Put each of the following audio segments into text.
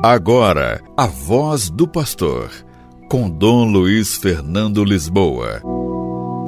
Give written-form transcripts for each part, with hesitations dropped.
Agora, a voz do pastor, com Dom Luiz Fernando Lisboa.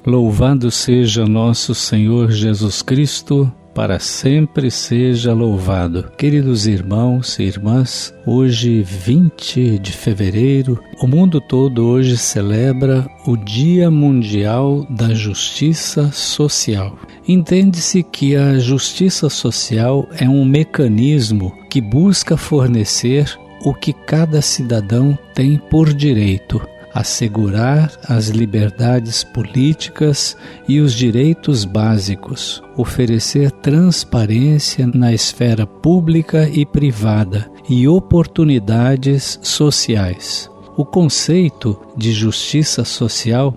Louvado seja nosso Senhor Jesus Cristo, para sempre seja louvado. Queridos irmãos e irmãs, hoje 20 de fevereiro, o mundo todo hoje celebra o Dia Mundial da Justiça Social. Entende-se que a justiça social é um mecanismo que busca fornecer o que cada cidadão tem por direito, assegurar as liberdades políticas e os direitos básicos, oferecer transparência na esfera pública e privada e oportunidades sociais. O conceito de justiça social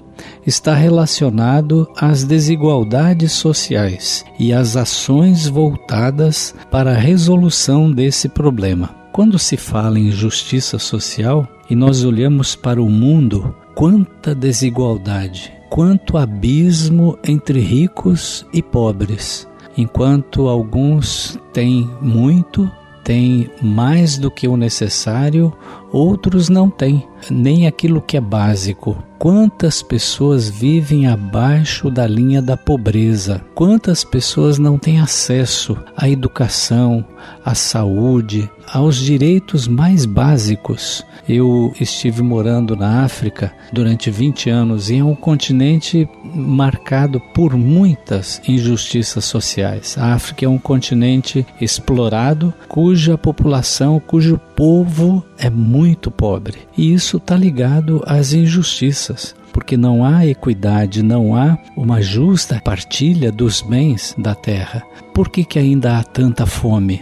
está relacionado às desigualdades sociais e às ações voltadas para a resolução desse problema. Quando se fala em justiça social e nós olhamos para o mundo, quanta desigualdade, quanto abismo entre ricos e pobres. Enquanto alguns têm muito, têm mais do que o necessário, outros não têm, nem aquilo que é básico. Quantas pessoas vivem abaixo da linha da pobreza? Quantas pessoas não têm acesso à educação, à saúde, aos direitos mais básicos? Eu estive morando na África durante 20 anos e é um continente marcado por muitas injustiças sociais. A África é um continente explorado, cuja população, cujo povo é muito pobre. E isso está ligado às injustiças, porque não há equidade, não há uma justa partilha dos bens da terra. Por que ainda há tanta fome?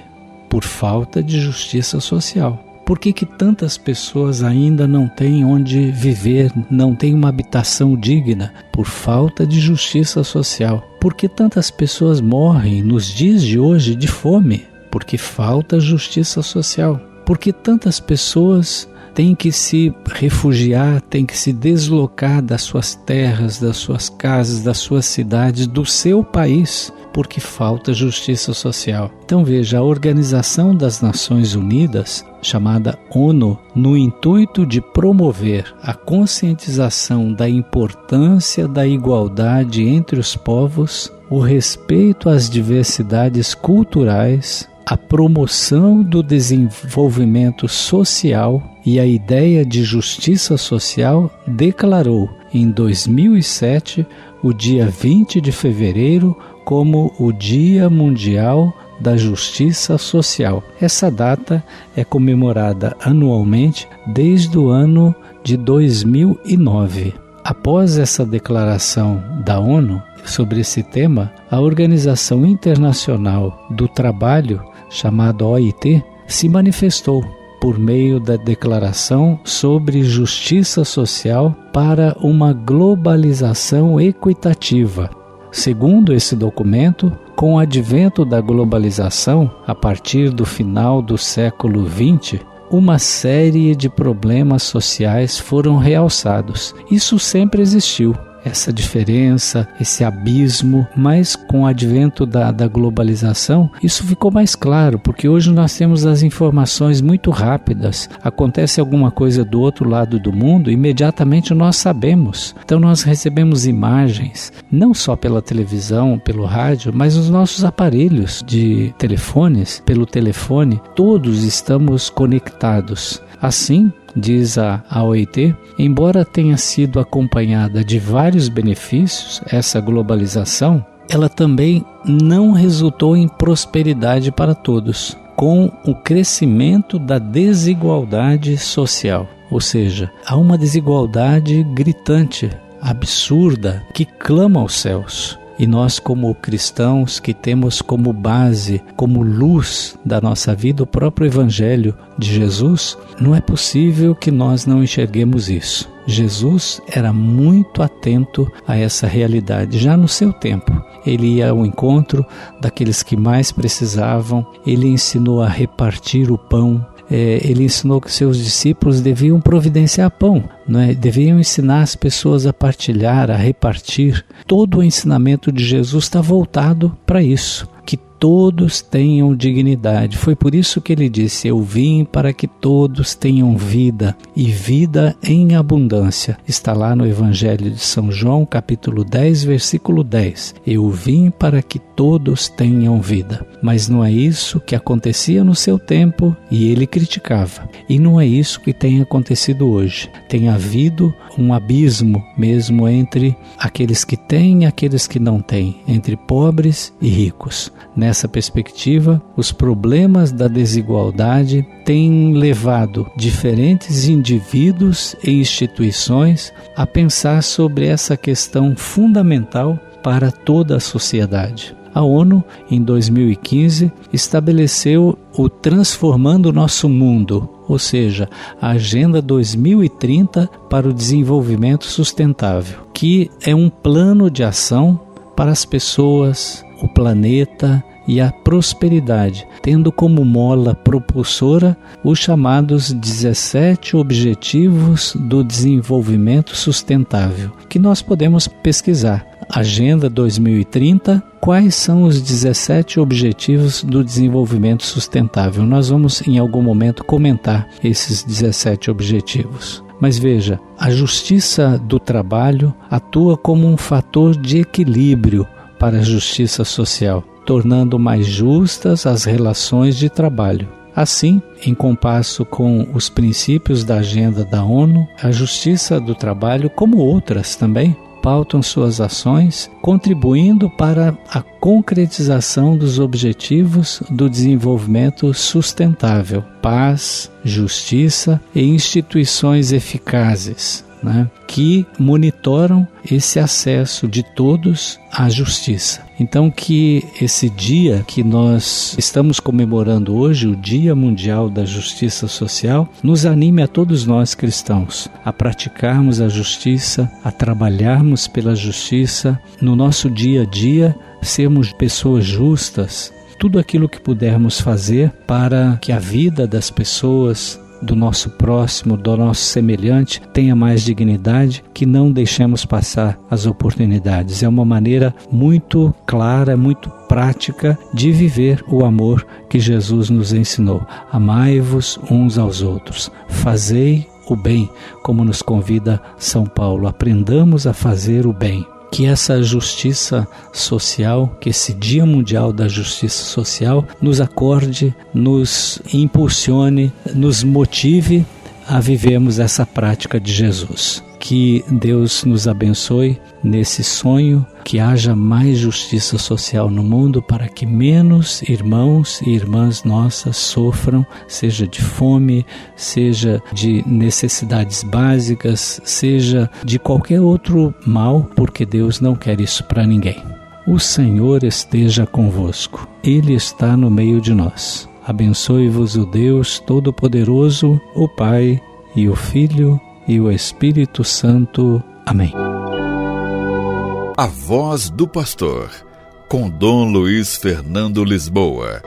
Por falta de justiça social. Por que tantas pessoas ainda não têm onde viver, não têm uma habitação digna? Por falta de justiça social. Por que tantas pessoas morrem nos dias de hoje de fome? Porque falta justiça social. Por que tantas pessoas têm que se refugiar, têm que se deslocar das suas terras, das suas casas, das suas cidades, do seu país? Porque falta justiça social. Então veja, a Organização das Nações Unidas, chamada ONU, no intuito de promover a conscientização da importância da igualdade entre os povos, o respeito às diversidades culturais, a promoção do desenvolvimento social e a ideia de justiça social, declarou em 2007 o dia 20 de fevereiro como o Dia Mundial da Justiça Social. Essa data é comemorada anualmente desde o ano de 2009. Após essa declaração da ONU sobre esse tema, a Organização Internacional do Trabalho, chamada OIT, se manifestou por meio da Declaração sobre Justiça Social para uma Globalização Equitativa. Segundo esse documento, com o advento da globalização, a partir do final do século XX, uma série de problemas sociais foram realçados. Isso sempre existiu, essa diferença, esse abismo, mas com o advento da globalização, isso ficou mais claro, porque hoje nós temos as informações muito rápidas. Acontece alguma coisa do outro lado do mundo, imediatamente nós sabemos. Então nós recebemos imagens, não só pela televisão, pelo rádio, mas os nossos aparelhos de telefones, pelo telefone, todos estamos conectados. Assim, diz a OIT, embora tenha sido acompanhada de vários benefícios, essa globalização, ela também não resultou em prosperidade para todos, com o crescimento da desigualdade social. Ou seja, há uma desigualdade gritante, absurda, que clama aos céus. E nós, como cristãos, que temos como base, como luz da nossa vida, o próprio Evangelho de Jesus, não é possível que nós não enxerguemos isso. Jesus era muito atento a essa realidade, já no seu tempo. Ele ia ao encontro daqueles que mais precisavam, ele ensinou a repartir o pão, ele ensinou que seus discípulos deviam providenciar pão, não é? Deviam ensinar as pessoas a partilhar, a repartir. Todo o ensinamento de Jesus está voltado para isso, que todos tenham dignidade. Foi por isso que ele disse: eu vim para que todos tenham vida, e vida em abundância. Está lá no Evangelho de São João, capítulo 10, versículo 10. Eu vim para que todos tenham vida. Mas não é isso que acontecia no seu tempo e ele criticava. E não é isso que tem acontecido hoje. Tem havido um abismo mesmo entre aqueles que têm e aqueles que não têm, entre pobres e ricos. Nessa perspectiva, os problemas da desigualdade têm levado diferentes indivíduos e instituições a pensar sobre essa questão fundamental para toda a sociedade. A ONU, em 2015, estabeleceu o Transformando o Nosso Mundo, ou seja, a Agenda 2030 para o Desenvolvimento Sustentável, que é um plano de ação para as pessoas, o planeta e a prosperidade, tendo como mola propulsora os chamados 17 Objetivos do Desenvolvimento Sustentável, que nós podemos pesquisar. Agenda 2030, quais são os 17 Objetivos do Desenvolvimento Sustentável? Nós vamos em algum momento comentar esses 17 objetivos. Mas veja, a justiça do trabalho atua como um fator de equilíbrio para a justiça social, tornando mais justas as relações de trabalho. Assim, em compasso com os princípios da agenda da ONU, a justiça do trabalho, como outras também, pautam suas ações, contribuindo para a concretização dos objetivos do desenvolvimento sustentável, paz, justiça e instituições eficazes, que monitoram esse acesso de todos à justiça. Então, que esse dia que nós estamos comemorando hoje, o Dia Mundial da Justiça Social, nos anime a todos nós cristãos a praticarmos a justiça, a trabalharmos pela justiça, no nosso dia a dia, sermos pessoas justas, tudo aquilo que pudermos fazer para que a vida das pessoas, do nosso próximo, do nosso semelhante, tenha mais dignidade, que não deixemos passar as oportunidades. É uma maneira muito clara, muito prática de viver o amor que Jesus nos ensinou. Amai-vos uns aos outros, fazei o bem, como nos convida São Paulo. Aprendamos a fazer o bem. Que essa justiça social, que esse Dia Mundial da Justiça Social nos acorde, nos impulsione, nos motive a vivermos essa prática de Jesus. Que Deus nos abençoe nesse sonho, que haja mais justiça social no mundo para que menos irmãos e irmãs nossas sofram, seja de fome, seja de necessidades básicas, seja de qualquer outro mal, porque Deus não quer isso para ninguém. O Senhor esteja convosco, Ele está no meio de nós. Abençoe-vos o Deus Todo-Poderoso, o Pai e o Filho e o Espírito Santo. Amém. A Voz do Pastor, com Dom Luiz Fernando Lisboa.